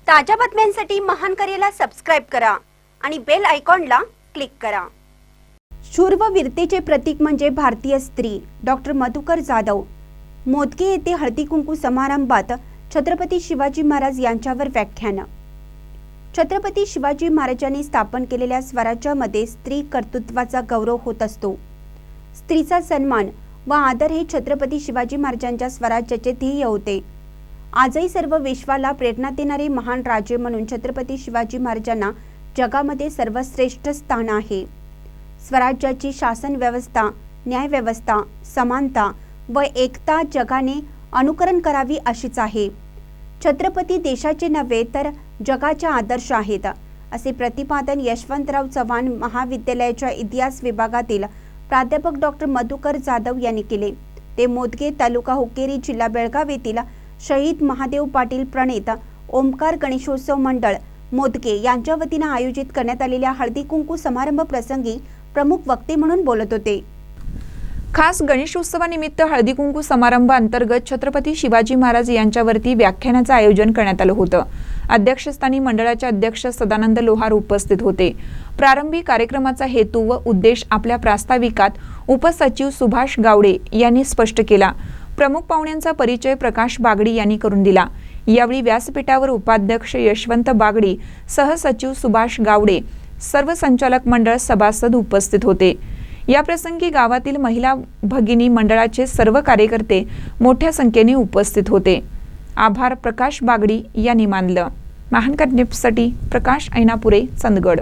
ताज्या बातम्यांसाठी महान करेला सबस्क्राइब करा आणि बेल आयकॉनला क्लिक करा। शूर व वीरतेचे प्रतीक म्हणजे भारतीय स्त्री। डॉक्टर मधुकर जाधव। मोदके येथे हळदी कुंकू समारंभात छत्रपती शिवाजी महाराज यांच्यावर व्याख्यान। छत्रपती शिवाजी महाराजांनी स्थापन केलेल्या स्वराज्यामध्ये स्त्री कर्तृत्वाचा गौरव होत असतो। स्त्रीचा सन्मान व आदर हे छत्रपती शिवाजी महाराजांच्या स्वराज्याचे ध्येय होते। आजही सर्व विश्वाला प्रेरणा देणारे महान राजे म्हणून छत्रपती शिवाजी महाराजांना जगामध्ये सर्वश्रेष्ठ स्थान आहे। स्वराज्याची शासन व्यवस्था, न्याय व्यवस्था, समानता व एकता जगाने अनुकरण करावी अशीच आहे। छत्रपती देशाचे नव्हे तर जगाचे आदर्श आहेत, असे प्रतिपादन यशवंतराव चव्हाण महाविद्यालयाच्या इतिहास विभागातील प्राध्यापक डॉक्टर मधुकर जाधव यांनी केले। ते मोदके तालुका हुक्केरी जिल्हा बेळगाव येथील शहीद महादेव पाटील प्रणित ओमकार गणेशोत्सव मंडळ मोदके यांच्या वतीने आयोजित करण्यात आलेल्या हळदी कुंकू समारंभ प्रसंगी प्रमुख वक्ते म्हणून बोलत होते। खास गणेशोत्सवानिमित्त हळदी कुंकू समारंभ अंतर्गत छत्रपती शिवाजी महाराज यांच्यावरती व्याख्यानाचे आयोजन करण्यात आले होते। अध्यक्षस्थानी मंडळाचे अध्यक्ष सदानंद लोहार उपस्थित होते। प्रारंभी कार्यक्रमाचा हेतू व उद्देश आपल्या प्रास्ताविकात उपसचिव सुभाष गावडे यांनी स्पष्ट केला। प्रमुख पाहुण्यांचा परिचय प्रकाश बागडी यांनी करून दिला। यावेळी व्यासपीठावर उपाध्यक्ष यशवंत बागडी, सहसचिव सुभाष गावडे, सर्व संचालक मंडळ सभासद उपस्थित होते। या प्रसंगी गावातील महिला भगिनी मंडळाचे सर्व कार्यकर्ते मोठ्या संख्येने उपस्थित होते। आभार प्रकाश बागडी यांनी मानलं। महान कन्यासाठी प्रकाश ऐनापुरे, चंदगड।